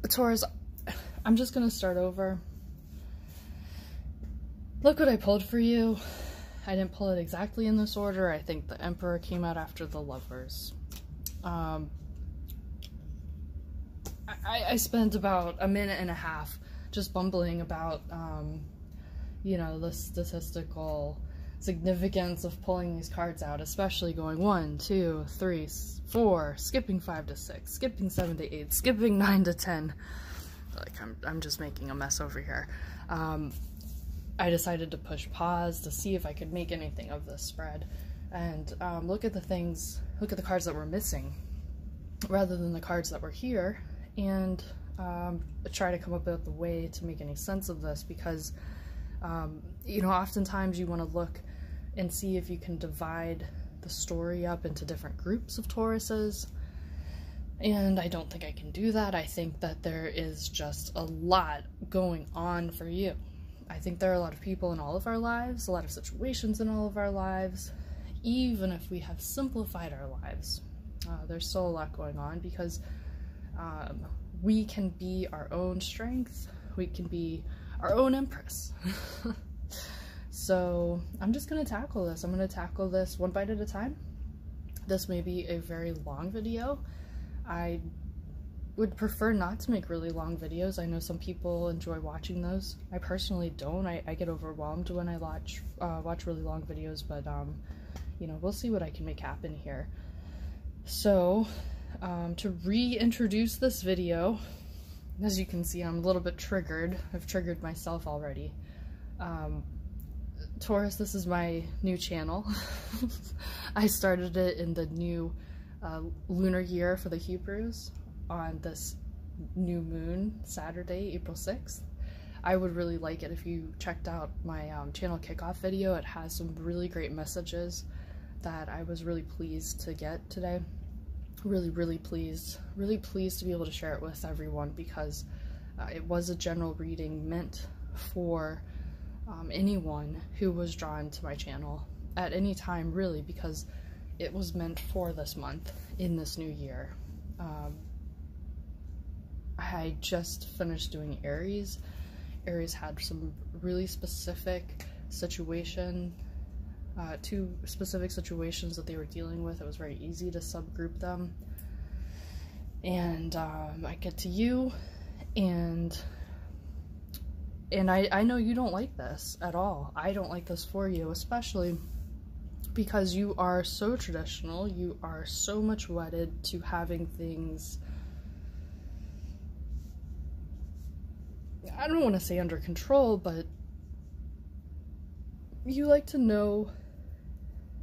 Taurus, I'm just gonna start over. Look what I pulled for you. I didn't pull it exactly in this order. I think the Emperor came out after the Lovers. I spent about a minute and a half just bumbling about, you know, the statistical significance of pulling these cards out, especially going 1, 2, 3, 4, skipping 5 to 6, skipping 7 to 8, skipping 9 to 10. Like, I'm just making a mess over here. I decided to push pause to see if I could make anything of this spread, and look at the cards that were missing rather than the cards that were here, and try to come up with a way to make any sense of this, because you know, oftentimes you want to look and see if you can divide the story up into different groups of Tauruses, and I don't think I can do that. I think that there is just a lot going on for you. I think there are a lot of people in all of our lives, a lot of situations in all of our lives. Even if we have simplified our lives, there's still a lot going on, because we can be our own strength, we can be our own empress. So I'm just going to tackle this. I'm going to tackle this one bite at a time. This may be a very long video. I would prefer not to make really long videos. I know some people enjoy watching those. I personally don't. I get overwhelmed when I watch really long videos, but you know, we'll see what I can make happen here. So to reintroduce this video, as you can see, I'm a little bit triggered. I've triggered myself already. Taurus, this is my new channel. I started it in the new lunar year for the Hebrews on this new moon, Saturday, April 6th. I would really like it if you checked out my channel kickoff video. It has some really great messages that I was really pleased to get today. Really pleased to be able to share it with everyone, because it was a general reading meant for anyone who was drawn to my channel at any time, really, because it was meant for this month in this new year. I just finished doing Aries. Aries had some really specific situation, 2 specific situations that they were dealing with. It was very easy to subgroup them. And I get to you, and I know you don't like this at all. I don't like this for you, especially because you are so traditional. You are so much wedded to having things, I don't want to say under control, but you like to know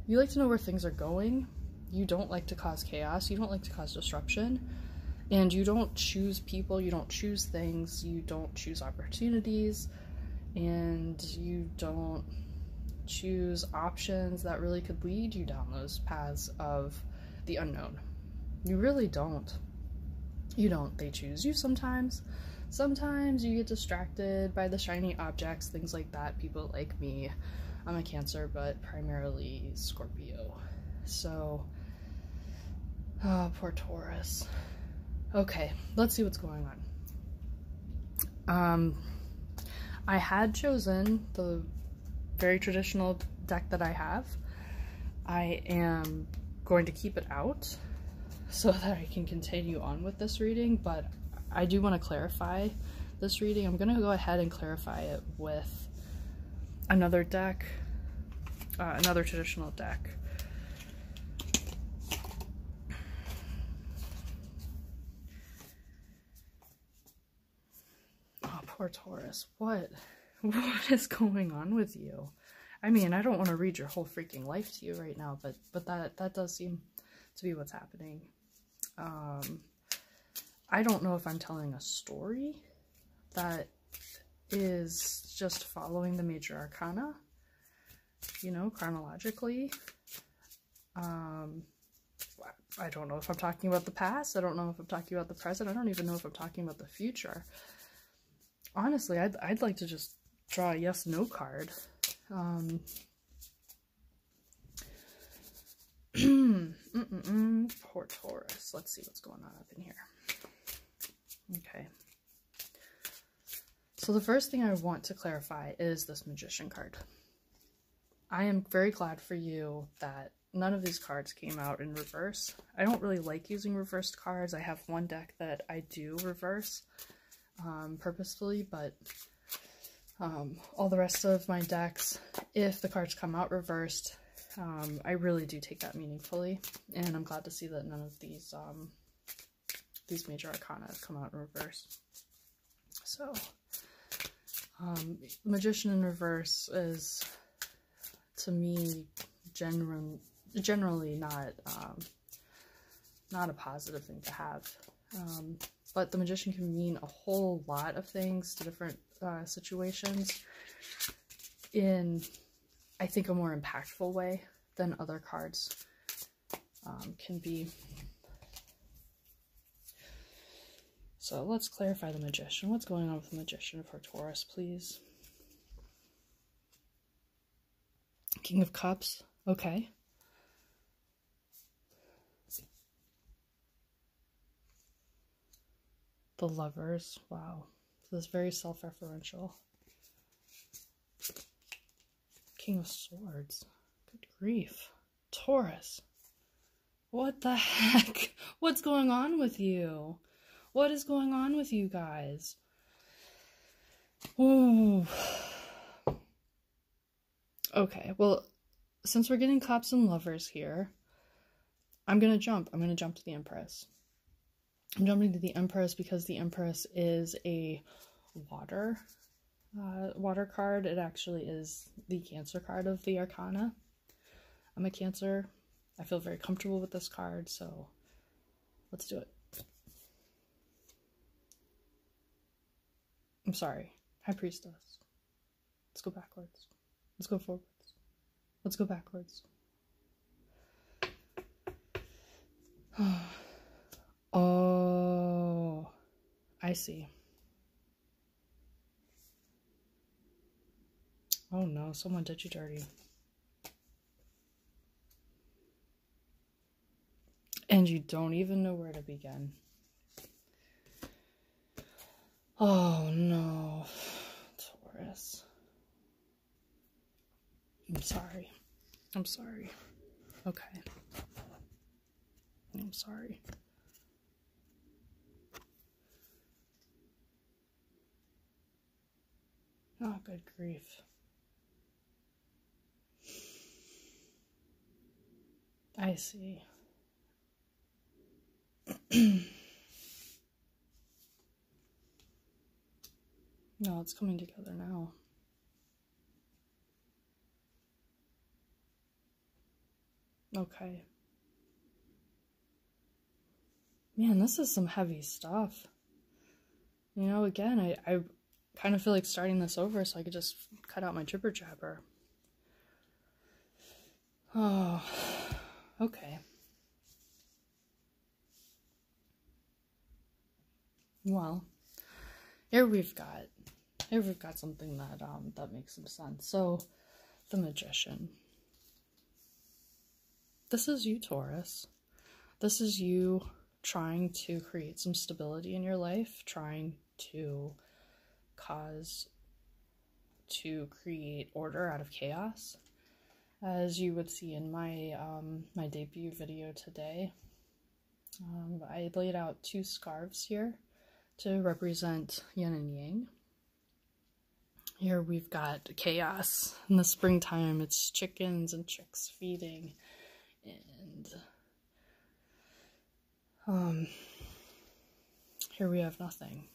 where things are going. You don't like to cause chaos. You don't like to cause disruption. And you don't choose people, you don't choose things, you don't choose opportunities, and you don't choose options that really could lead you down those paths of the unknown. You really don't. You don't. They choose you sometimes. Sometimes you get distracted by the shiny objects, things like that. People like me. I'm a Cancer, but primarily Scorpio. So, oh, poor Taurus. Okay, let's see what's going on. I had chosen the very traditional deck that I have. I am going to keep it out so that I can continue on with this reading, but I do want to clarify this reading. I'm going to go ahead and clarify it with another deck, another traditional deck. Poor Taurus, what is going on with you? I mean, I don't want to read your whole freaking life to you right now, but that does seem to be what's happening. I don't know if I'm telling a story that is just following the major arcana, you know, chronologically. I don't know if I'm talking about the past. I don't know if I'm talking about the present. I don't even know if I'm talking about the future. Honestly, I'd like to just draw a yes/no card. Poor Taurus. Let's see what's going on up in here. Okay. So the first thing I want to clarify is this Magician card. I am very glad for you that none of these cards came out in reverse. I don't really like using reversed cards. I have one deck that I do reverse purposefully, but all the rest of my decks, if the cards come out reversed, I really do take that meaningfully, and I'm glad to see that none of these major arcana have come out in reverse. So, Magician in reverse is, to me, generally not a positive thing to have. But the Magician can mean a whole lot of things to different situations in, I think, a more impactful way than other cards can be. So let's clarify the Magician. What's going on with the Magician for Taurus, please? King of Cups. Okay. The Lovers. Wow. This is very self-referential. King of Swords. Good grief. Taurus. What the heck? What's going on with you? What is going on with you guys? Ooh. Okay, well, since we're getting Cups and Lovers here, I'm gonna jump to the Empress. I'm jumping to the Empress because the Empress is a water card. It actually is the Cancer card of the Arcana. I'm a Cancer. I feel very comfortable with this card, so let's do it. I'm sorry. High Priestess. Let's go backwards. Let's go forwards. Let's go backwards. Oh, I see. Oh no, someone did you dirty. And you don't even know where to begin. Oh no, Taurus. I'm sorry. I'm sorry. Okay. I'm sorry. Oh, good grief. I see. No, it's coming together now. Okay. Man, this is some heavy stuff. You know, again, I kind of feel like starting this over so I could just cut out my jibber jabber. Oh, okay. Well, here we've got something that that makes some sense. So, the Magician. This is you, Taurus. This is you trying to create some stability in your life, trying to create order out of chaos. As you would see in my my debut video today, I laid out 2 scarves here to represent yin and yang. Here we've got chaos. In the springtime, it's chickens and chicks feeding, and here we have nothing.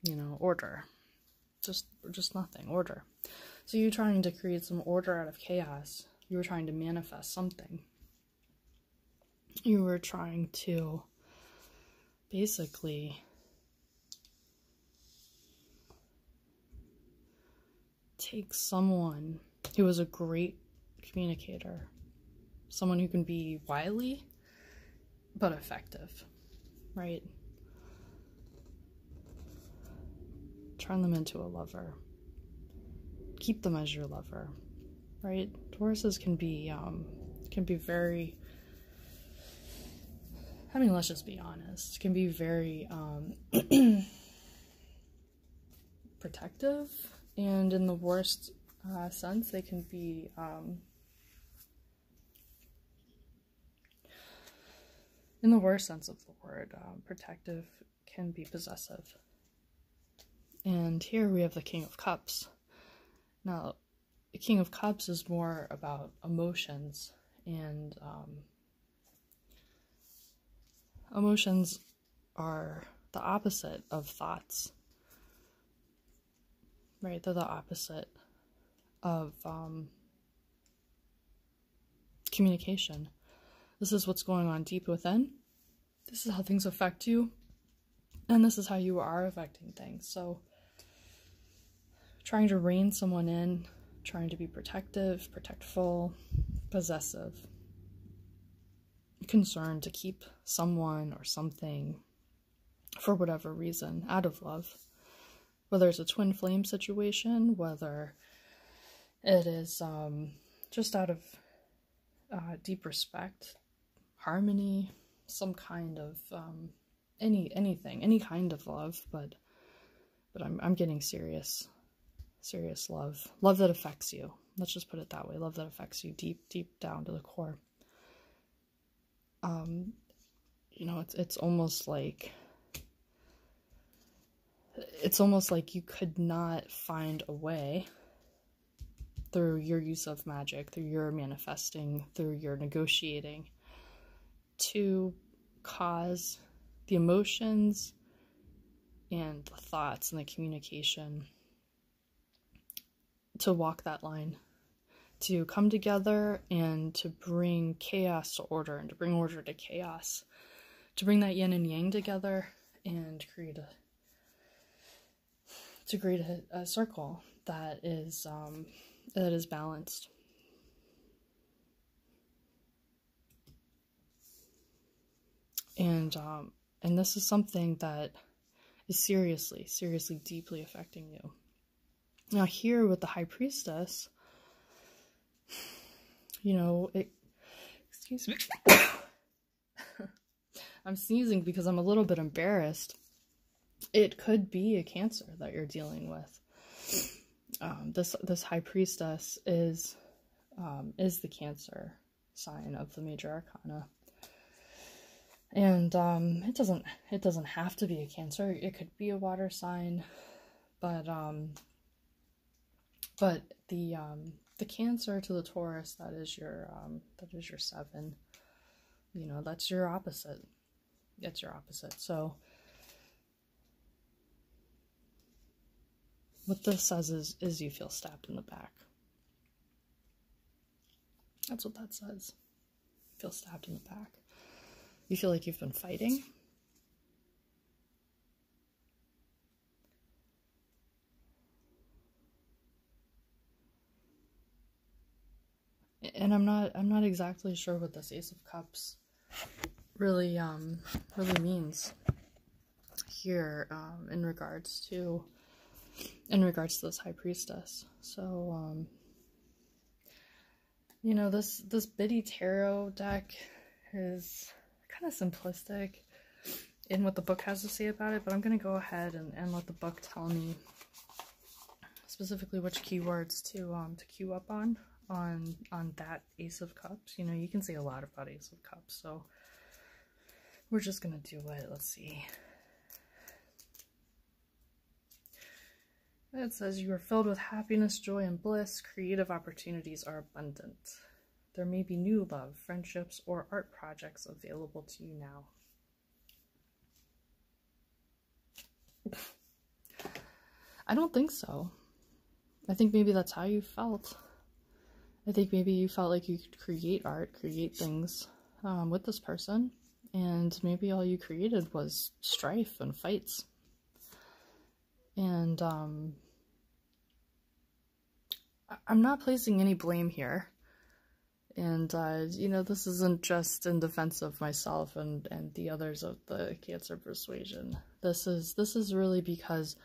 You know, order. Just nothing. Order. So you're trying to create some order out of chaos. You were trying to manifest something. You were trying to basically take someone who was a great communicator, someone who can be wily but effective, right? Turn them into a lover. Keep them as your lover, right? Tauruses can be very, I mean, let's just be honest, can be very protective, and in the worst sense, they can be in the worst sense of the word, protective can be possessive. And here we have the King of Cups. Now, the King of Cups is more about emotions, and emotions are the opposite of thoughts, right? They're the opposite of communication. This is what's going on deep within. This is how things affect you, and this is how you are affecting things. So trying to rein someone in, trying to be protective, protectful, possessive, concerned to keep someone or something for whatever reason out of love. Whether it's a twin flame situation, whether it is just out of deep respect, harmony, some kind of anything, any kind of love, but I'm getting serious love that affects you. Let's just put it that way. Love that affects you deep down to the core. You know, it's almost like you could not find a way through your use of magic, through your manifesting, through your negotiating, to cause the emotions and the thoughts and the communication to walk that line, to come together and to bring chaos to order, and to bring order to chaos, to bring that yin and yang together and create a circle that is balanced. And this is something that is seriously deeply affecting you. Now here with the High Priestess, you know, excuse me. I'm sneezing because I'm a little bit embarrassed. It could be a Cancer that you're dealing with. This High Priestess is the Cancer sign of the major arcana. And it doesn't have to be a Cancer. It could be a water sign, but the Cancer to the Taurus, that is your 7. You know, that's your opposite. It's your opposite. So what this says is you feel stabbed in the back. That's what that says. You feel stabbed in the back. You feel like you've been fighting. And I'm not exactly sure what this Ace of Cups really means here in regards to this High Priestess. So you know, this Biddy Tarot deck is kind of simplistic in what the book has to say about it, but I'm going to go ahead and let the book tell me specifically which keywords to queue up on that Ace of Cups. You know, you can say a lot about Ace of Cups, so we're just going to do it. Let's see. It says, you are filled with happiness, joy, and bliss. Creative opportunities are abundant. There may be new love, friendships, or art projects available to you now. I don't think so. I think maybe that's how you felt. I think maybe you felt like you could create art, create things with this person, and maybe all you created was strife and fights. And I'm not placing any blame here. And, you know, this isn't just in defense of myself and the others of the Cancer persuasion. This is really because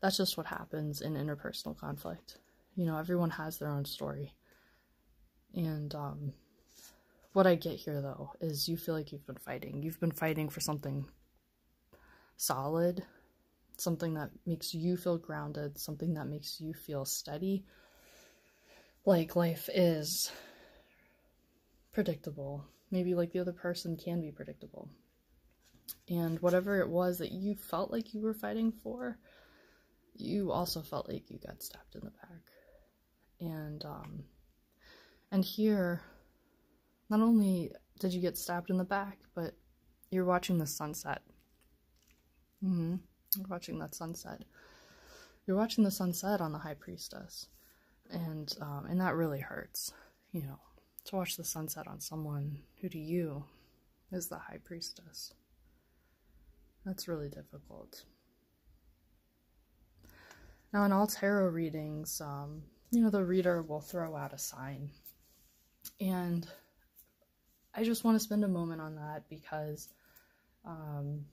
that's just what happens in interpersonal conflict. You know, everyone has their own story. And what I get here, though, is you feel like you've been fighting. You've been fighting for something solid, something that makes you feel grounded, something that makes you feel steady. Like life is predictable. Maybe like the other person can be predictable. And whatever it was that you felt like you were fighting for, you also felt like you got stabbed in the back. And here, not only did you get stabbed in the back, but you're watching the sunset. You're watching that sunset. You're watching the sunset on the High Priestess. And that really hurts, you know, to watch the sunset on someone who to you is the High Priestess. That's really difficult. Now, in all tarot readings, you know, the reader will throw out a sign. And I just want to spend a moment on that because I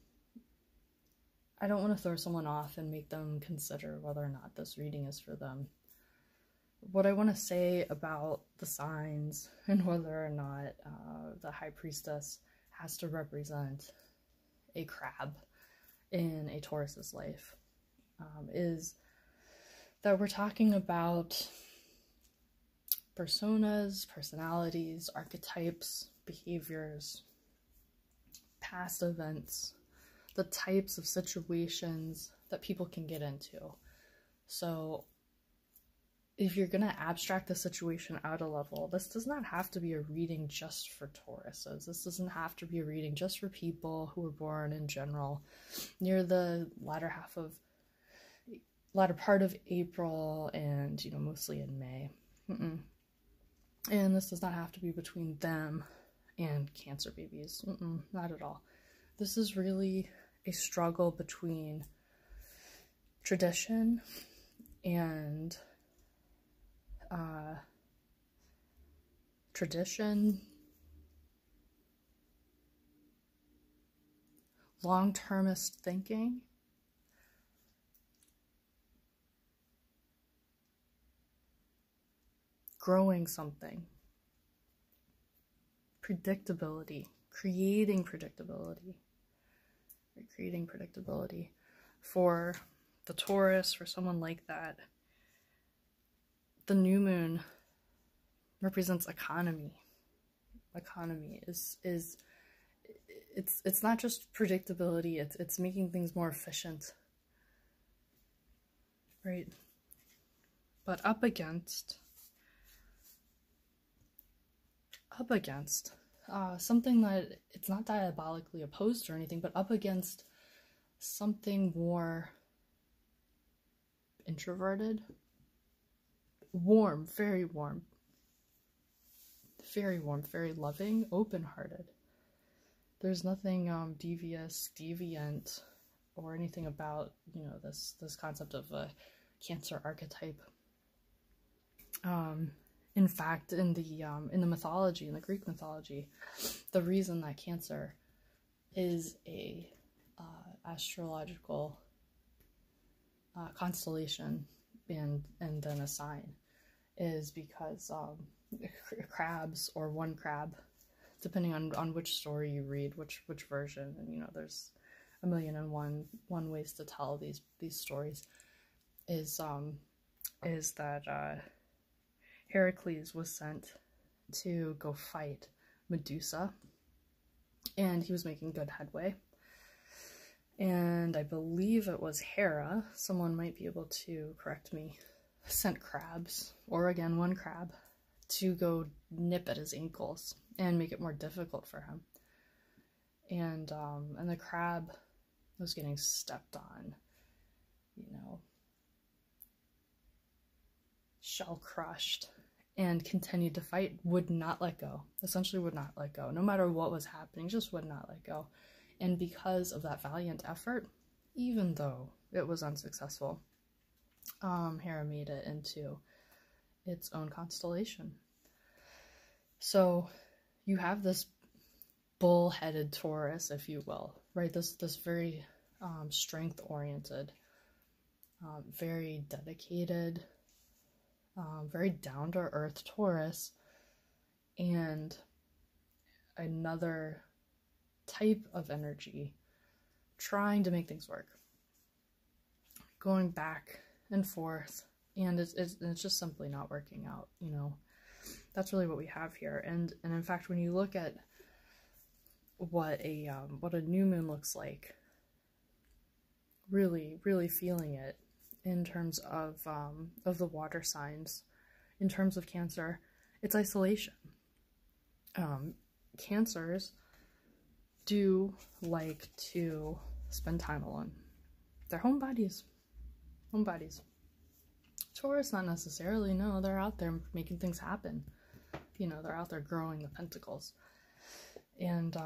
don't want to throw someone off and make them consider whether or not this reading is for them. What I want to say about the signs and whether or not the High Priestess has to represent a crab in a Taurus's life is that we're talking about personas, personalities, archetypes, behaviors, past events, the types of situations that people can get into. So if you're going to abstract the situation out a level, this does not have to be a reading just for Tauruses. This doesn't have to be a reading just for people who were born in general near the latter part of April and, you know, mostly in May. And this does not have to be between them and Cancer babies. Not at all. This is really a struggle between tradition and long-termist thinking, growing something, predictability, creating predictability for the Taurus, for someone like that. The new moon represents economy. Economy is it's not just predictability, it's making things more efficient. Right? But up against something that it's not diabolically opposed or anything, but up against something more introverted, warm, very loving, open-hearted. There's nothing devious, deviant, or anything about, you know, this concept of a Cancer archetype. In fact, in the mythology, in the Greek mythology, the reason that Cancer is a astrological constellation and then a sign is because crabs, or one crab, depending on which story you read, which version, and you know, there's a million and one ways to tell these stories, is that Heracles was sent to go fight Medusa, and he was making good headway. And I believe it was Hera, someone might be able to correct me, sent crabs, or again one crab, to go nip at his ankles and make it more difficult for him. And the crab was getting stepped on, you know, shell crushed, and continued to fight, would not let go, essentially would not let go, no matter what was happening, just would not let go. And because of that valiant effort, even though it was unsuccessful, Hera made it into its own constellation. So you have this bull-headed Taurus, if you will, right? This very strength-oriented, very dedicated, very down-to-earth Taurus, and another type of energy trying to make things work. going back and forth, and it's just simply not working out, you know. That's really what we have here. And in fact, when you look at what a new moon looks like, really feeling it in terms of the water signs, in terms of Cancer, it's isolation. Cancers do like to spend time alone. They're homebodies. Taurus, not necessarily. No, they're out there making things happen. You know, they're out there growing the pentacles. And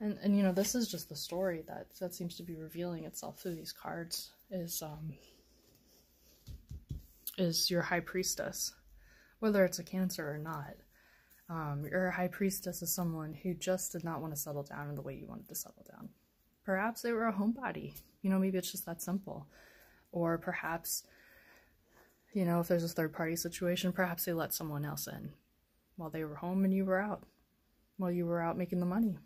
you know, this is just the story that seems to be revealing itself through these cards, is your High Priestess. Whether it's a Cancer or not, your High Priestess is someone who just did not want to settle down in the way you wanted to settle down. Perhaps they were a homebody. You know, maybe it's just that simple. Or perhaps, you know, if there's a third-party situation, perhaps they let someone else in while they were home and you were out. While you were out making the money.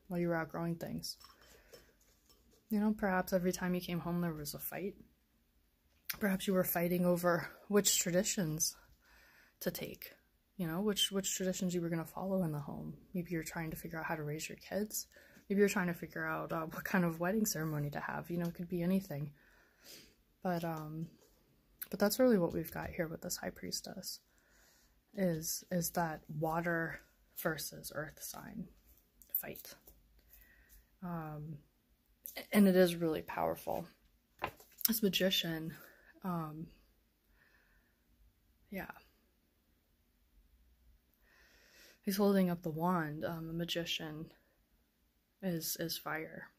While you were out growing things. You know, perhaps every time you came home there was a fight. Perhaps you were fighting over which traditions to take. You know, which traditions you were going to follow in the home. Maybe you're trying to figure out how to raise your kids. Maybe you're trying to figure out what kind of wedding ceremony to have. You know, it could be anything. But that's really what we've got here with this High Priestess. Is that water versus earth sign fight. And it is really powerful. This Magician, yeah. He's holding up the wand. The Magician is fire.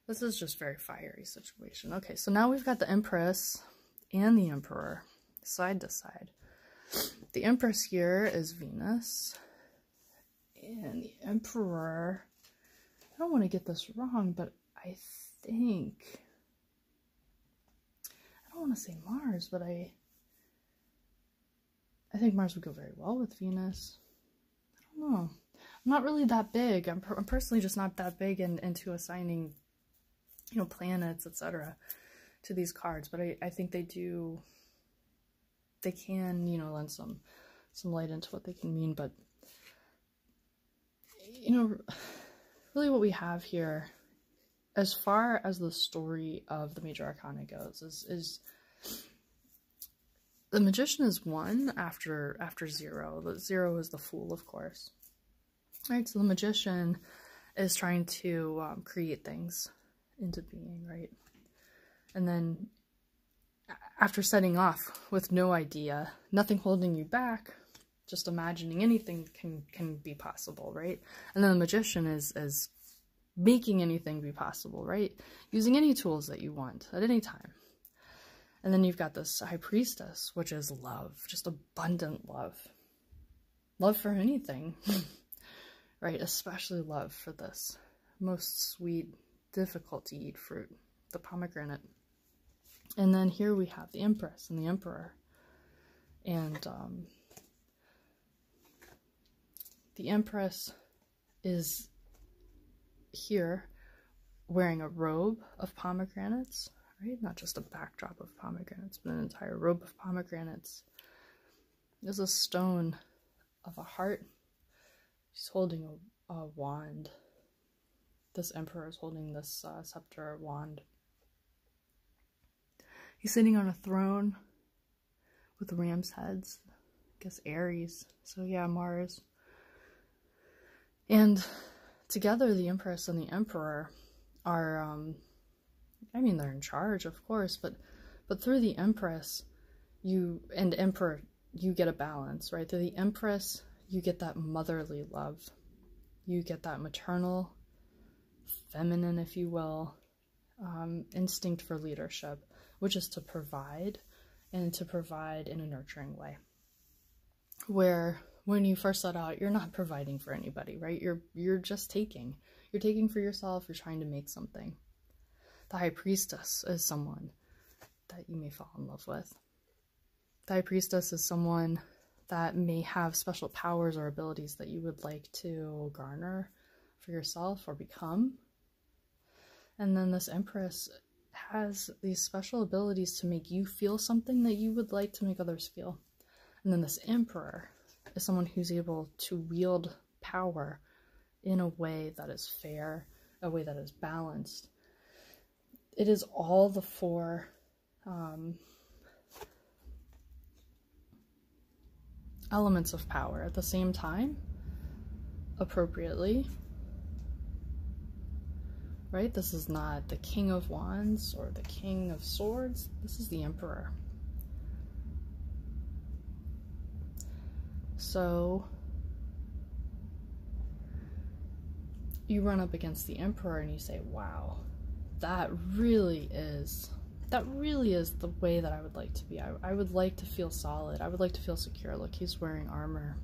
This is just very fiery situation. Okay, so now we've got the Empress and the Emperor side to side. The Empress here is Venus. And the Emperor, I don't want to get this wrong, but I think, I don't want to say Mars, but I think Mars would go very well with Venus. I don't know. I'm not really that big. I'm personally just not that big into assigning, you know, planets, etc. to these cards, but I think they can, you know, lend some light into what they can mean. But, you know, really what we have here, as far as the story of the Major Arcana goes, is the Magician is 1 after 0. The 0 is the Fool, of course. Right, so the Magician is trying to create things into being, right? And then after setting off with no idea, nothing holding you back, just imagining anything can be possible, right? And then the Magician is making anything be possible, right? Using any tools that you want at any time. And then you've got this High Priestess, which is love, just abundant love. Love for anything, right? Especially love for this most sweet, difficult to eat fruit, the pomegranate. And then here we have the Empress and the Emperor. And the Empress is here wearing a robe of pomegranates, right? Not just a backdrop of pomegranates, but an entire robe of pomegranates. There's a stone of a heart. She's holding a wand. This Emperor is holding this scepter wand. He's sitting on a throne with ram's heads. I guess Aries. So yeah, Mars. And together the Empress and the Emperor are, I mean, they're in charge, of course, but through the Empress, and Emperor, you get a balance, right? Through the Empress, you get that motherly love. You get that maternal, feminine, if you will, instinct for leadership, which is to provide, and to provide in a nurturing way. Where when you first set out, you're not providing for anybody, right? You're just taking. You're taking for yourself, you're trying to make something. The High Priestess is someone that you may fall in love with. The High Priestess is someone that may have special powers or abilities that you would like to garner for yourself or become. And then this Empress has these special abilities to make you feel something that you would like to make others feel. And then this Emperor is someone who's able to wield power in a way that is fair, a way that is balanced. It is all the four elements of power at the same time, appropriately. Right? This is not the King of Wands or the King of Swords. This is the Emperor. So you run up against the Emperor and you say, wow, that really is the way that I would like to be. I would like to feel solid. I would like to feel secure. Look, he's wearing armor.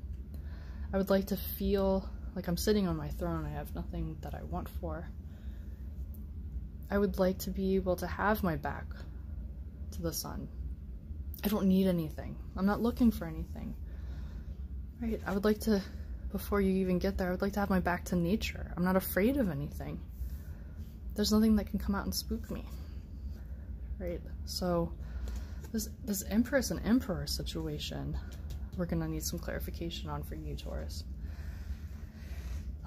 I would like to feel like I'm sitting on my throne. I have nothing that I want for. I would like to be able to have my back to the sun. I don't need anything. I'm not looking for anything. Right? I would like to, before you even get there, I would like to have my back to nature. I'm not afraid of anything. There's nothing that can come out and spook me. Right? So this Empress and Emperor situation, we're gonna need some clarification on for you, Taurus.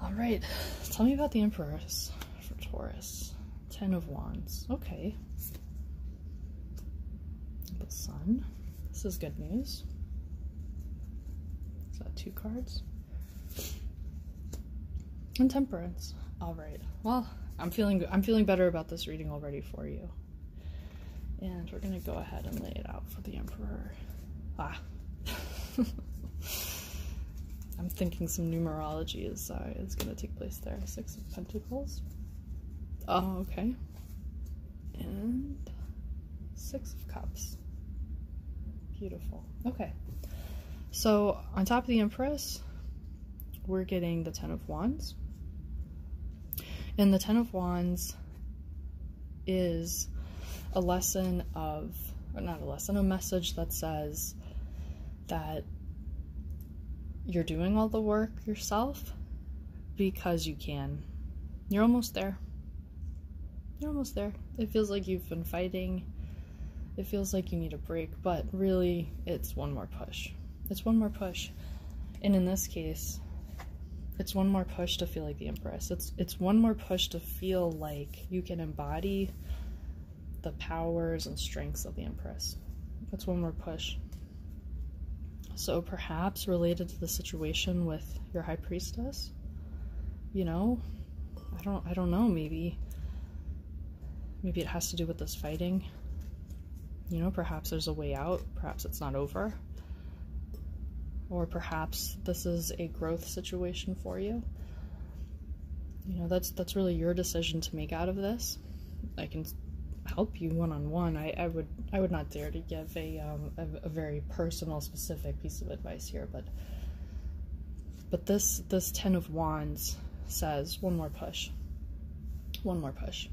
All right, tell me about the Empress for Taurus. 10 of Wands. Okay. The Sun. This is good news. Is that 2 cards? And Temperance. All right. Well, I'm feeling better about this reading already for you. And we're gonna go ahead and lay it out for the Emperor. I'm thinking some numerology is gonna take place there. 6 of Pentacles. Oh, okay. And 6 of Cups. Beautiful. Okay. So on top of the Empress, we're getting the 10 of Wands. And the 10 of Wands is a lesson of, or not a lesson, a message that says that you're doing all the work yourself because you can. You're almost there. You're almost there. It feels like you've been fighting. It feels like you need a break, but really it's one more push. It's one more push. And in this case, it's one more push to feel like the Empress. It's one more push to feel like you can embody the powers and strengths of the Empress. That's one more push. So perhaps related to the situation with your High Priestess, you know, I don't know, maybe it has to do with this fighting. You know, perhaps there's a way out, perhaps it's not over. Or perhaps this is a growth situation for you. You know, that's really your decision to make out of this. I can help you one-on-one. I would not dare to give a very personal, specific piece of advice here, but this 10 of Wands says one more push. One more push.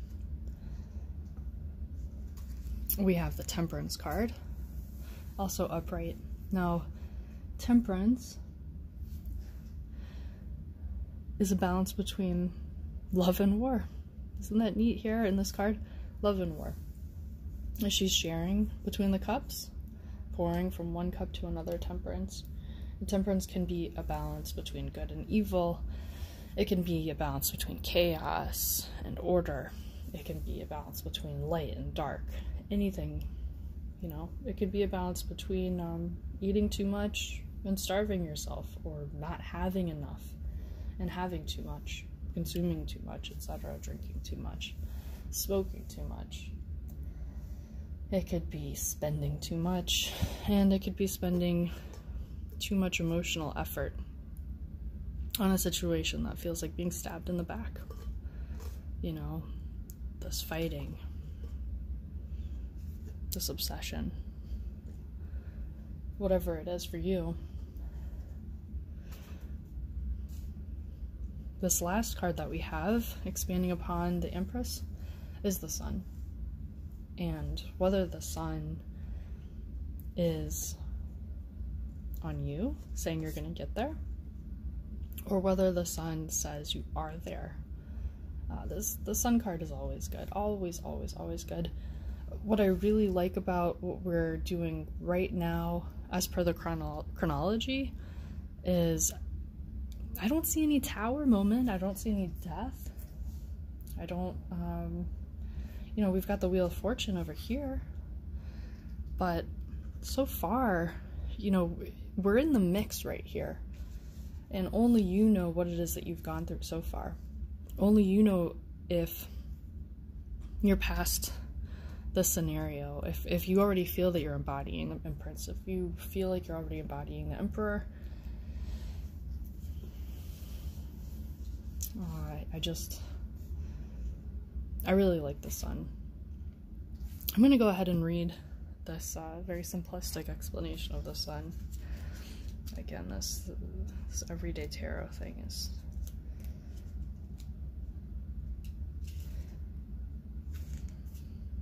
We have the Temperance card, also upright. Now, Temperance is a balance between love and war. Isn't that neat here in this card? Love and war. As she's sharing between the cups, pouring from one cup to another. Temperance. And Temperance can be a balance between good and evil. It can be a balance between chaos and order. It can be a balance between light and dark. Anything, you know. It could be a balance between eating too much and starving yourself, or not having enough and having too much, consuming too much, etc., drinking too much, smoking too much. It could be spending too much, and it could be spending too much emotional effort on a situation that feels like being stabbed in the back. You know, this fighting, this obsession, whatever it is for you. This last card that we have, expanding upon the Empress, is the Sun. And whether the Sun is on you, saying you're going to get there, or whether the Sun says you are there, The Sun card is always good. Always, always, always good. What I really like about what we're doing right now, as per the chronology, is I don't see any tower moment. I don't see any death. I don't, you know, we've got the Wheel of Fortune over here. But so far, you know, we're in the mix right here. And only you know what it is that you've gone through so far. Only you know if you're past the scenario, if you already feel that you're embodying the Empress, if you feel like you're already embodying the Emperor. I really like the Sun. I'm going to go ahead and read this very simplistic explanation of the Sun. Again, this everyday tarot thing is...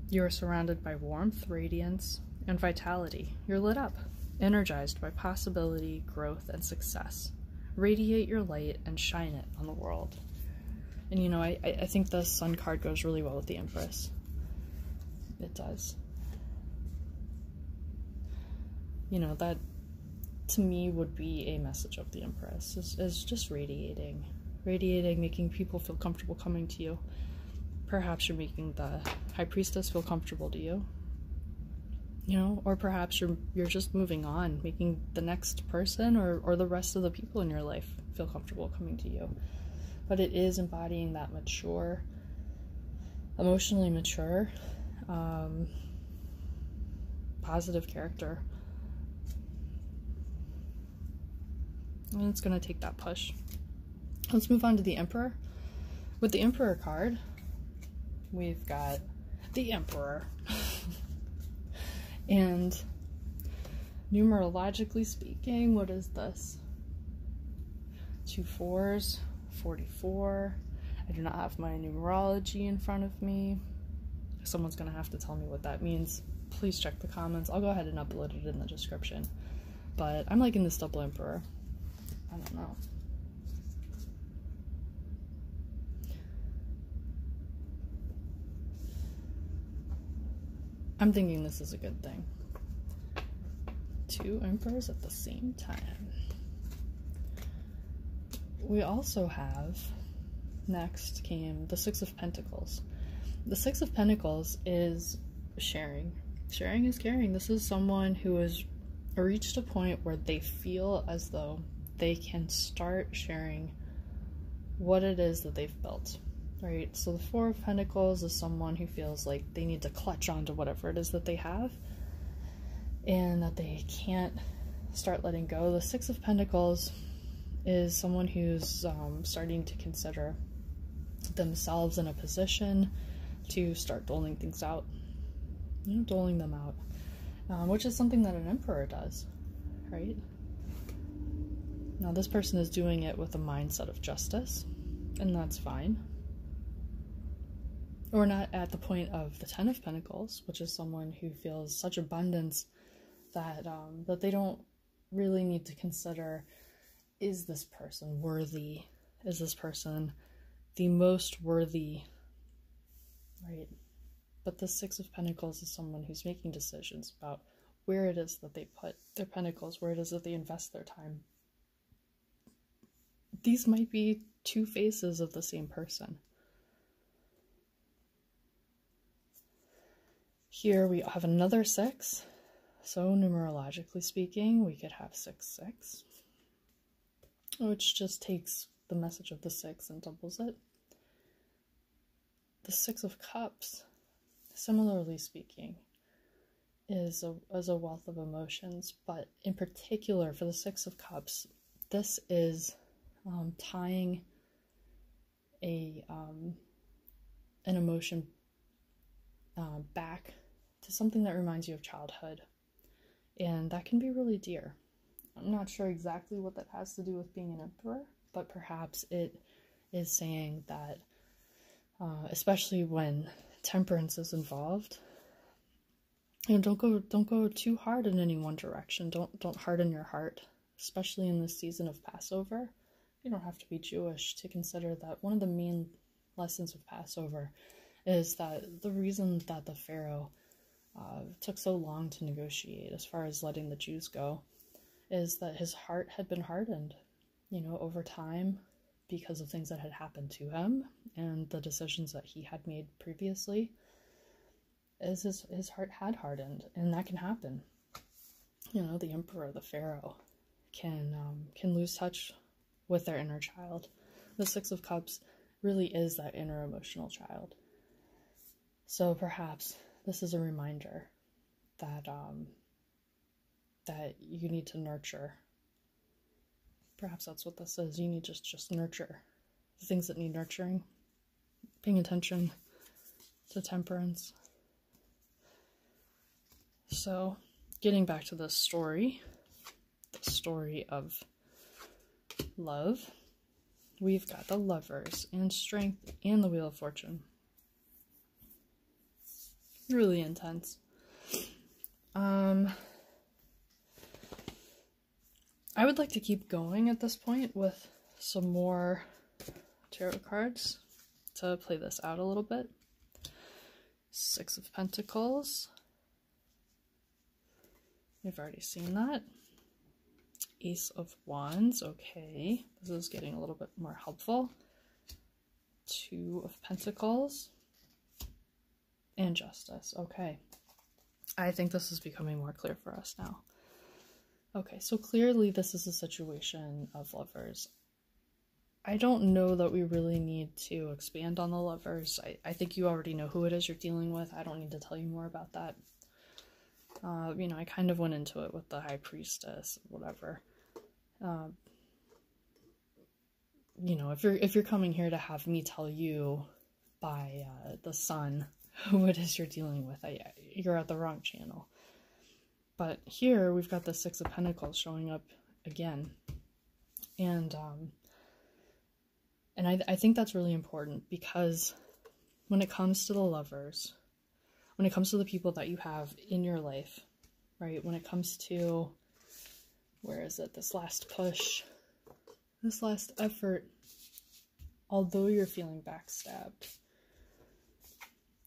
You are surrounded by warmth, radiance, and vitality. You're lit up, energized by possibility, growth, and success. Radiate your light and shine it on the world. And you know, I think the Sun card goes really well with the Empress. It does. You know, that to me would be a message of the Empress, is just radiating, making people feel comfortable coming to you. Perhaps you're making the High Priestess feel comfortable to you, you know, or perhaps you're just moving on, making the next person or the rest of the people in your life feel comfortable coming to you. But it is embodying that mature, emotionally mature, positive character. And it's going to take that push. Let's move on to the Emperor. With the Emperor card, we've got the Emperor. And numerologically speaking, what is this? 2 4s, 44. I do not have my numerology in front of me. Someone's going to have to tell me what that means. Please check the comments. I'll go ahead and upload it in the description. But I'm liking this double Emperor. I don't know. I'm thinking this is a good thing. 2 Emperors at the same time. We also have, next came the 6 of Pentacles. The 6 of Pentacles is sharing. Sharing is caring. This is someone who has reached a point where they feel as though they can start sharing what it is that they've built, right? So the 4 of Pentacles is someone who feels like they need to clutch onto whatever it is that they have and that they can't start letting go. The 6 of Pentacles is someone who's starting to consider themselves in a position to start doling things out, you know, doling them out, which is something that an Emperor does, right? Now this person is doing it with a mindset of justice, and that's fine. We're not at the point of the 10 of Pentacles, which is someone who feels such abundance that that they don't really need to consider, is this person worthy? Is this person the most worthy, right? But the 6 of Pentacles is someone who's making decisions about where it is that they put their pentacles, where it is that they invest their time. These might be 2 faces of the same person. Here we have another 6. So numerologically speaking, we could have 6, 6. Which just takes the message of the 6 and doubles it. The 6 of Cups, similarly speaking, is a wealth of emotions, but in particular for the 6 of Cups, this is tying an emotion back to something that reminds you of childhood, and that can be really dear. I'm not sure exactly what that has to do with being an Emperor, but perhaps it is saying that, especially when temperance is involved, you know, don't go too hard in any one direction. Don't harden your heart, especially in this season of Passover. You don't have to be Jewish to consider that one of the main lessons of Passover is that the reason that the Pharaoh took so long to negotiate as far as letting the Jews go is that his heart had been hardened, over time because of things that had happened to him and the decisions that he had made previously. His heart had hardened, and that can happen. The emperor, the Pharaoh, can lose touch with their inner child. The Six of Cups really is that inner emotional child. So perhaps this is a reminder that that you need to nurture. Perhaps that's what this is. You need to just nurture the things that need nurturing. Paying attention to temperance. So, getting back to the story of love, we've got the Lovers and Strength and the Wheel of Fortune. Really intense. I would like to keep going at this point with some more tarot cards to play this out a little bit. Six of Pentacles. We've already seen that. Ace of Wands. Okay, this is getting a little bit more helpful. Two of Pentacles. And Justice. Okay. I think this is becoming more clear for us now. Okay, so clearly this is a situation of Lovers. I don't know that we really need to expand on the Lovers. I think you already know who it is you're dealing with. I don't need to tell you more about that. I kind of went into it with the High Priestess, whatever. If you're coming here to have me tell you by the Sun who it is you're dealing with, you're at the wrong channel. But here we've got the Six of Pentacles showing up again, and I think that's really important, because when it comes to the Lovers, when it comes to the people that you have in your life, right? When it comes to, where is it? This last push, this last effort, although you're feeling backstabbed,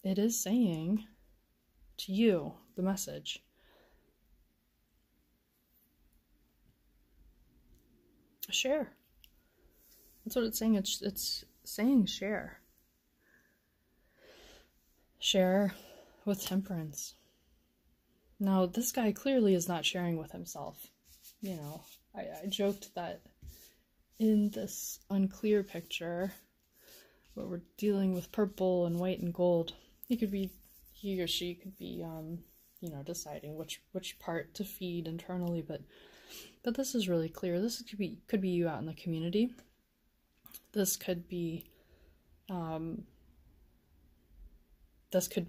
it is saying to you, the message, share. That's what it's saying. It's saying share. Share with temperance. Now, this guy clearly is not sharing with himself. I joked that in this unclear picture, where we're dealing with purple and white and gold, he or she could be, deciding which part to feed internally, but this is really clear. This could be you out in the community. This could be, this could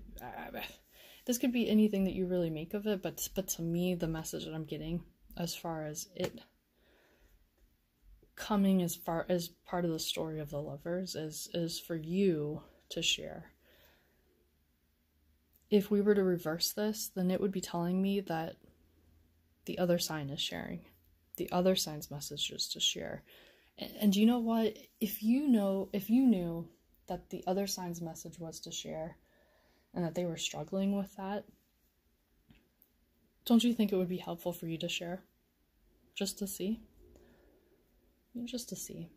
be anything that you really make of it, but to me, the message that I'm getting, as far as it coming as far as part of the story of the Lovers, is for you to share. If we were to reverse this, then it would be telling me that the other sign is sharing. The other sign's message is to share. And you know what? If you knew that the other sign's message was to share, and that they were struggling with that, don't you think it would be helpful for you to share? Just to see? Just to see.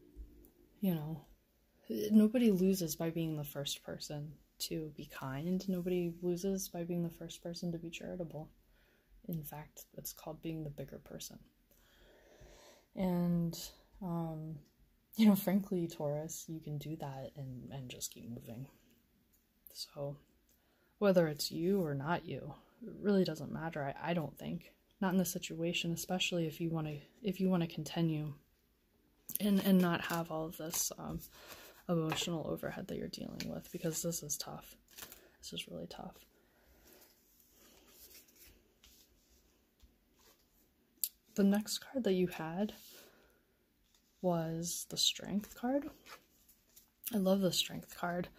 Nobody loses by being the first person to be kind. Nobody loses by being the first person to be charitable. In fact, it's called being the bigger person. And, frankly, Taurus, you can do that and just keep moving. So, whether it's you or not you, it really doesn't matter, I don't think. Not in this situation, especially if you want to continue and not have all of this emotional overhead that you're dealing with, because this is tough. This is really tough. The next card that you had was the Strength card. I love the Strength card.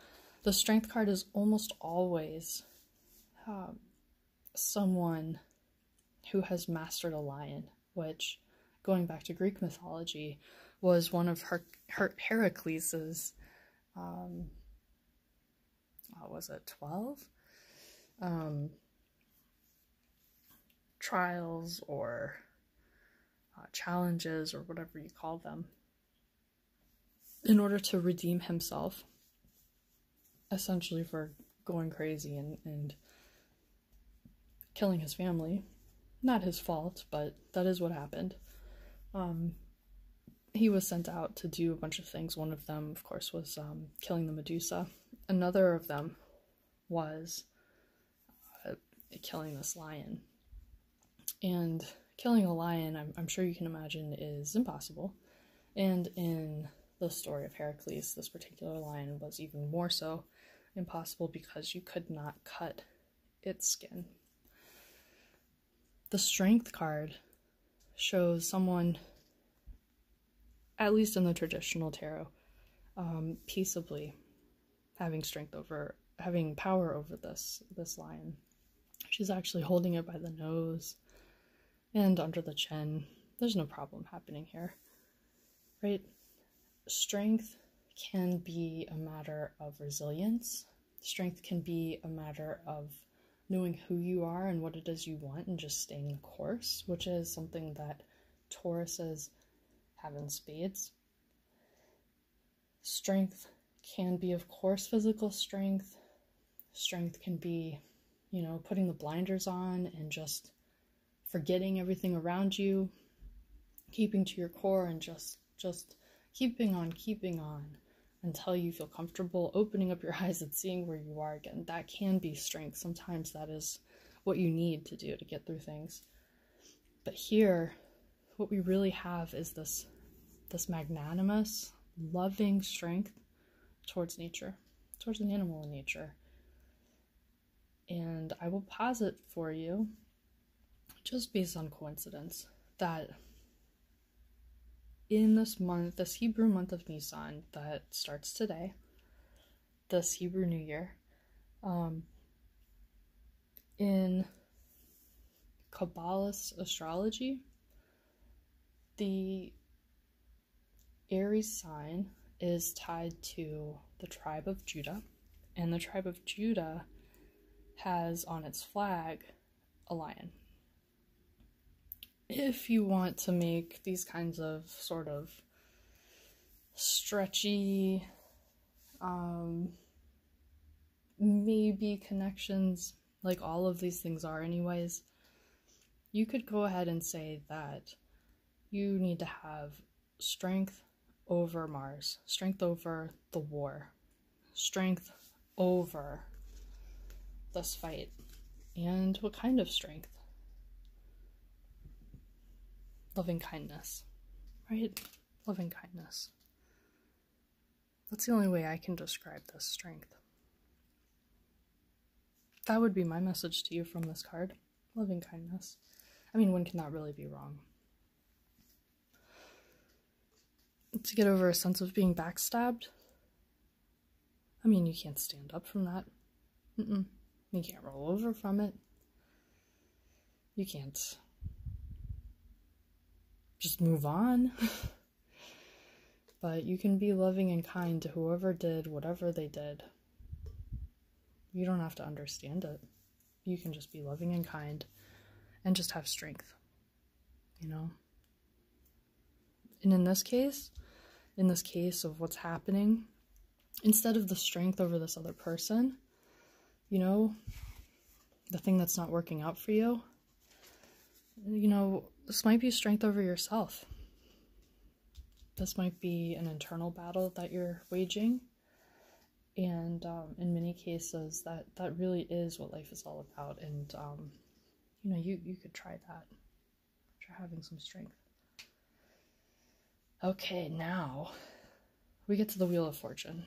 The Strength card is almost always someone who has mastered a lion, which, going back to Greek mythology, was one of Heracles's was it 12? Trials or challenges or whatever you call them, in order to redeem himself, essentially for going crazy and killing his family. Not his fault, but that is what happened. He was sent out to do a bunch of things. One of them, of course, was killing the Medusa. Another of them was killing this lion. And killing a lion, I'm sure you can imagine, is impossible. And in the story of Heracles, this particular lion was even more so impossible because you could not cut its skin. The strength card shows someone, at least in the traditional tarot, peaceably having power over this lion. She's actually holding it by the nose and under the chin. There's no problem happening here, right? Strength can be a matter of resilience. Strength can be a matter of knowing who you are and what it is you want and just staying the course, which is something that Tauruses have in spades. Strength can be, of course, physical strength. Strength can be, putting the blinders on and just forgetting everything around you, keeping to your core and just keeping on until you feel comfortable opening up your eyes and seeing where you are again. That can be strength. Sometimes that is what you need to do to get through things. But here, what we really have is this magnanimous, loving strength towards nature, towards an animal in nature. And I will posit for you, just based on coincidence, that in this month, this Hebrew month of Nisan that starts today, this Hebrew New Year, in Kabbalist astrology, the Aries sign is tied to the tribe of Judah, and the tribe of Judah has on its flag a lion. If you want to make these kinds of sort of stretchy, maybe connections, like all of these things are anyways, you could go ahead and say that you need to have strength over Mars, strength over the war, strength over this fight. And what kind of strength? Loving kindness, right? Loving kindness. That's the only way I can describe this strength. That would be my message to you from this card. Loving kindness. I mean, one cannot really be wrong. To get over a sense of being backstabbed, I mean, you can't stand up from that. You can't roll over from it. You can't just move on. But you can be loving and kind to whoever did whatever they did. You don't have to understand it. You can just be loving and kind and just have strength, And in this case of what's happening, instead of the strength over this other person, the thing that's not working out for you, this might be strength over yourself. This might be an internal battle that you're waging. And in many cases, that really is what life is all about. And, you could try that. Try having some strength. Okay, now we get to the Wheel of Fortune.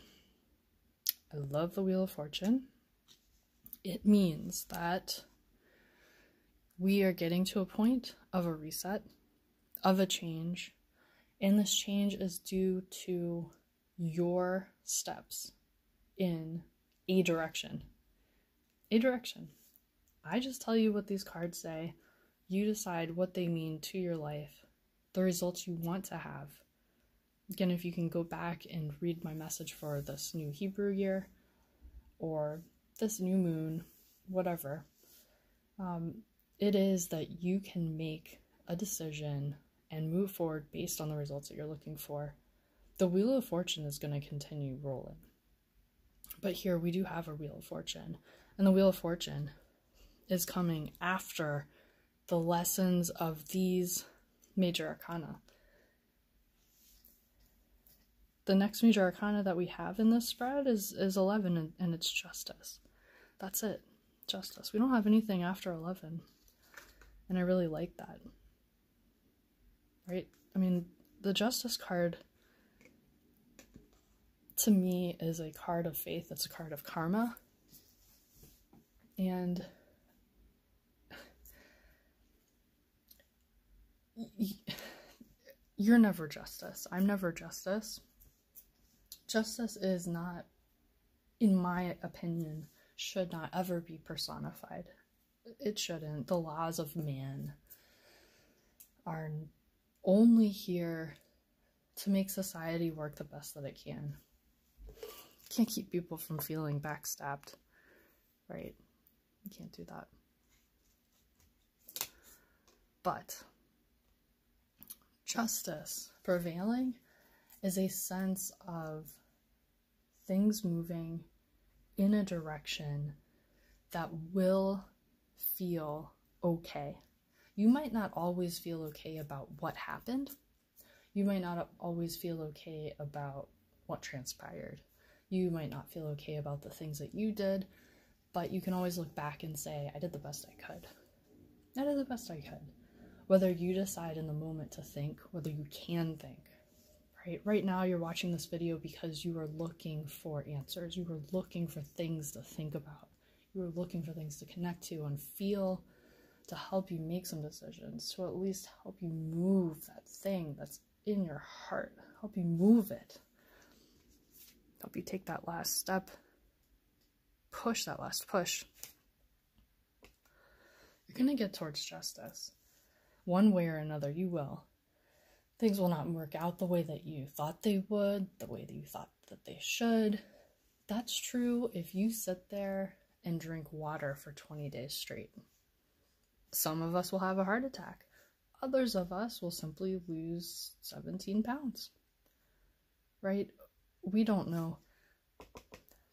I love the Wheel of Fortune. It means that we are getting to a point of a reset, of a change, and this change is due to your steps in a direction. A direction. I just tell you what these cards say. You decide what they mean to your life, the results you want to have. Again, if you can go back and read my message for this new Hebrew year, or this new moon, whatever, it is that you can make a decision and move forward based on the results that you're looking for. The Wheel of Fortune is going to continue rolling. But here we do have a Wheel of Fortune. And the Wheel of Fortune is coming after the lessons of these major arcana. The next major arcana that we have in this spread is 11, and it's Justice. That's it. Justice. We don't have anything after 11. And I really like that. Right? I mean, the Justice card, to me, is a card of faith. It's a card of karma. And you're never Justice. I'm never Justice. Justice is not, in my opinion, should not ever be personified. It shouldn't. The laws of man are only here to make society work the best that it can. Can't keep people from feeling backstabbed, right? You can't do that. But justice prevailing is a sense of things moving in a direction that will feel okay. You might not always feel okay about what happened. You might not always feel okay about what transpired. You might not feel okay about the things that you did, but you can always look back and say, I did the best I could. I did the best I could. Whether you decide in the moment to think, whether you can think, right? Right now you're watching this video because you are looking for answers. You are looking for things to think about. You are looking for things to connect to and feel, to help you make some decisions, to at least help you move that thing that's in your heart, help you move it, help you take that last step, push that last push. You're going to get towards justice. One way or another, you will. Things will not work out the way that you thought they would, the way that you thought that they should. That's true if you sit there and drink water for 20 days straight. Some of us will have a heart attack. Others of us will simply lose 17 pounds. Right? We don't know.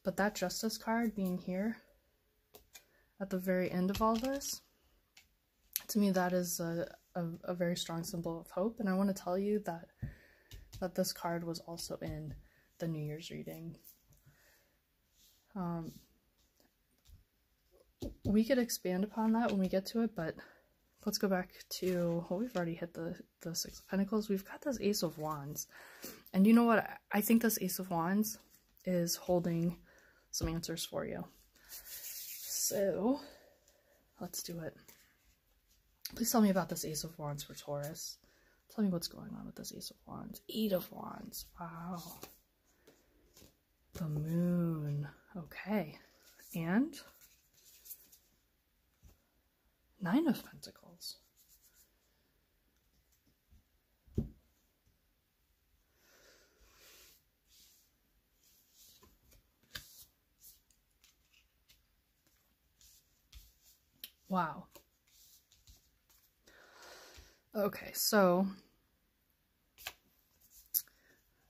But that justice card being here at the very end of all this, to me that is a very strong symbol of hope. And I want to tell you that this card was also in the New Year's reading. We could expand upon that when we get to it, but let's go back to, well, we've already hit the Six of Pentacles. We've got this Ace of Wands. And you know what? I think this Ace of Wands is holding some answers for you. So, let's do it. Please tell me about this Ace of Wands for Taurus. Tell me what's going on with this Ace of Wands. 8 of Wands. Wow. The Moon. Okay. And 9 of Pentacles. Wow. Okay, so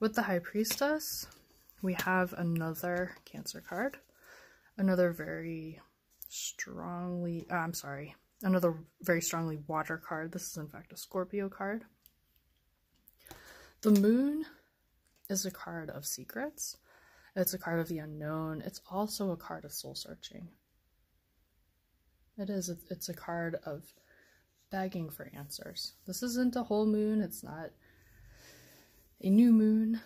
with the High Priestess, we have another Cancer card. Another very strongly, another very strongly water card. This is in fact a Scorpio card. The Moon is a card of secrets. It's a card of the unknown. It's also a card of soul searching. It is. It's a card of begging for answers. This isn't a whole moon. It's not a new moon.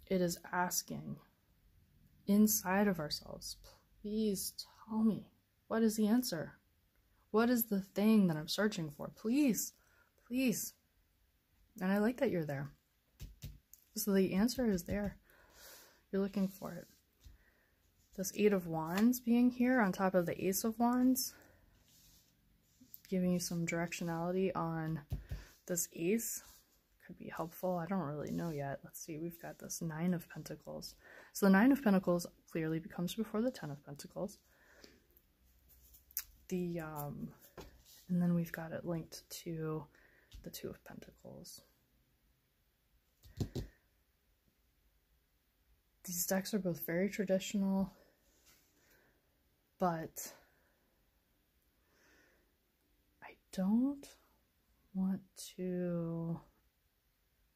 It is asking inside of ourselves, please tell me, what is the answer? What is the thing that I'm searching for? Please, please. And I like that you're there. So the answer is there. You're looking for it. This 8 of Wands being here on top of the Ace of Wands, giving you some directionality on this Ace could be helpful. I don't really know yet. Let's see. We've got this 9 of Pentacles. So the Nine of Pentacles clearly becomes before the Ten of Pentacles. And then we've got it linked to the Two of Pentacles. These decks are both very traditional, but I don't want to,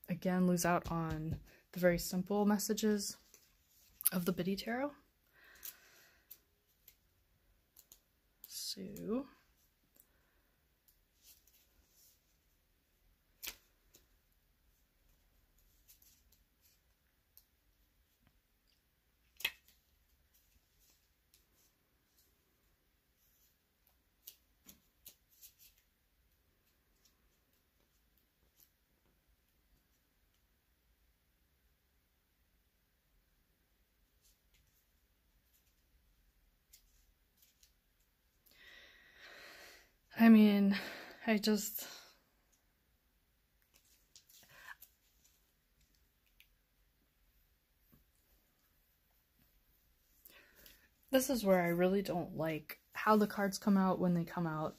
again, lose out on the very simple messages of the Biddy Tarot. So I mean, this is where I really don't like how the cards come out when they come out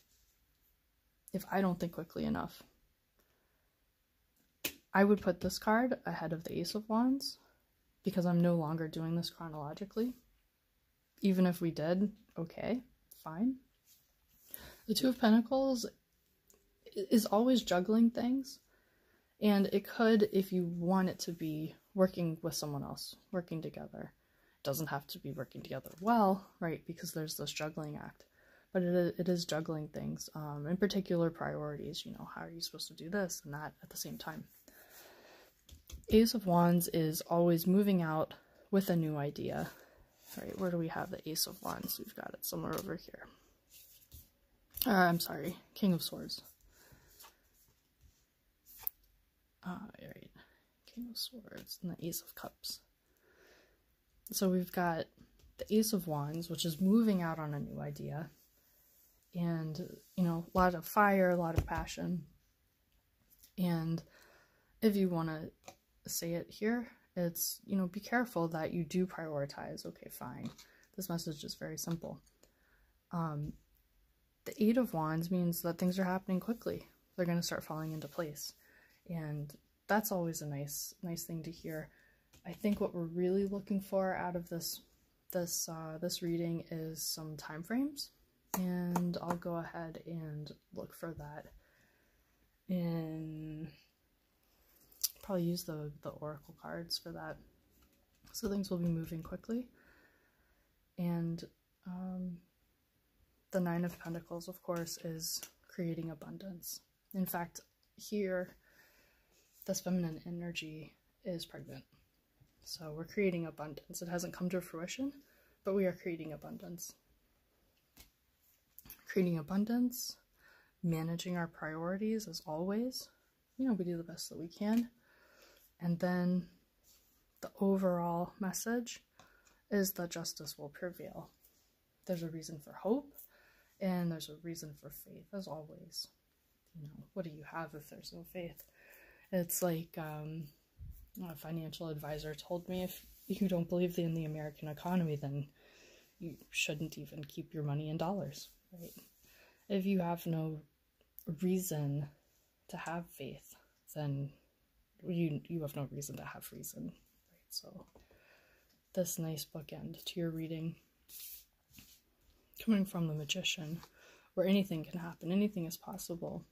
if I don't think quickly enough. I would put this card ahead of the Ace of Wands because I'm no longer doing this chronologically. Even if we did, okay, fine. The Two of Pentacles is always juggling things, and it could, if you want it to be, working with someone else, working together. It doesn't have to be working together well, right, because there's this juggling act, but it is juggling things, in particular priorities, you know, how are you supposed to do this and that at the same time. Ace of Wands is always moving out with a new idea. All right, where do we have the Ace of Wands? We've got it somewhere over here. I'm sorry, King of Swords. Alright, King of Swords and the Ace of Cups. So we've got the Ace of Wands, which is moving out on a new idea. And, you know, a lot of fire, a lot of passion. And if you want to say it here, it's, you know, be careful that you do prioritize. Okay, fine. This message is very simple. The Eight of Wands means that things are happening quickly. They're going to start falling into place. And that's always a nice thing to hear. I think what we're really looking for out of this reading is some time frames. And I'll go ahead and look for that in, probably use the oracle cards for that. So things will be moving quickly. And the Nine of Pentacles, of course, is creating abundance. In fact, here, this feminine energy is pregnant. So we're creating abundance. It hasn't come to fruition, but we are creating abundance. Creating abundance, managing our priorities as always. You know, we do the best that we can. And then the overall message is that justice will prevail. There's a reason for hope. And there's a reason for faith, as always. You know, what do you have if there's no faith? It's like a financial advisor told me, if you don't believe in the American economy, then you shouldn't even keep your money in dollars, right? If you have no reason to have faith, then you have no reason to have reason, right? So this nice bookend to your reading, coming from the Magician, where anything can happen, anything is possible,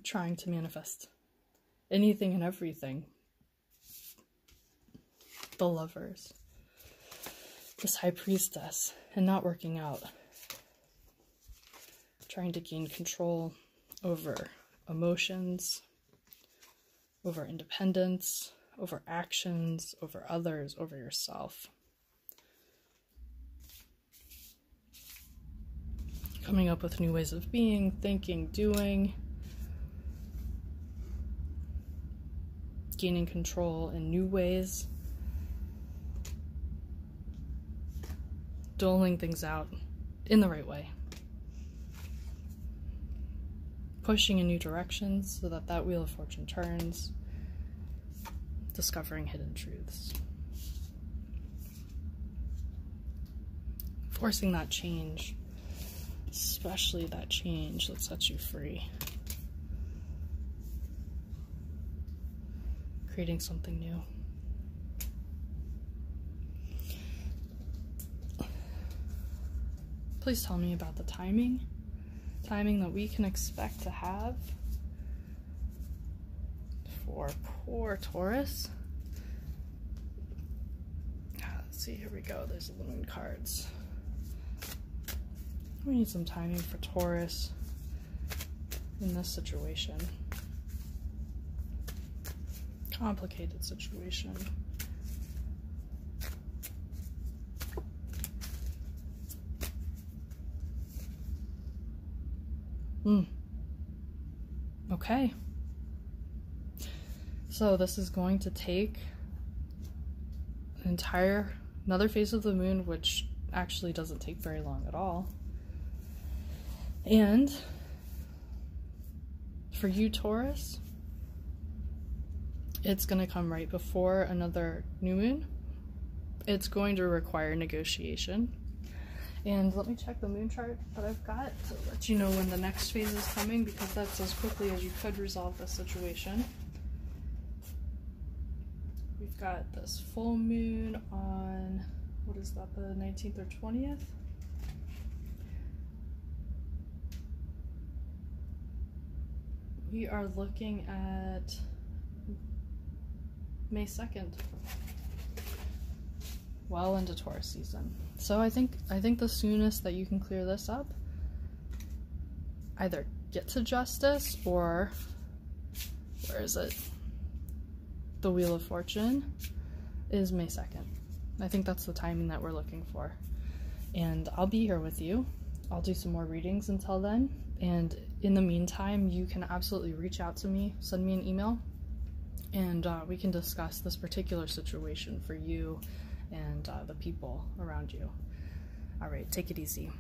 trying to manifest anything and everything. The Lovers, this High Priestess, and not working out, trying to gain control over emotions, over independence, over actions, over others, over yourself. Coming up with new ways of being, thinking, doing, gaining control in new ways, doling things out in the right way, pushing in new directions so that that wheel of fortune turns, discovering hidden truths. forcing that change, especially that change that sets you free. Creating something new. Please tell me about the timing that we can expect to have for poor Taurus. Let's see, here we go. There's the moon cards. We need some timing for Taurus in this situation. Complicated situation. Okay. So this is going to take another phase of the moon, which actually doesn't take very long at all. And for you, Taurus, it's going to come right before another new moon. It's going to require negotiation. And let me check the moon chart that I've got to let you know when the next phase is coming, because that's as quickly as you could resolve this situation. We've got this full moon on, what is that, the 19th or 20th? We are looking at May 2nd. Well into Taurus season. So I think the soonest that you can clear this up, either get to justice or, where is it? The Wheel of Fortune is May 2nd. I think that's the timing that we're looking for. And I'll be here with you. I'll do some more readings until then. And in the meantime, you can absolutely reach out to me, send me an email, and we can discuss this particular situation for you and the people around you. All right, take it easy.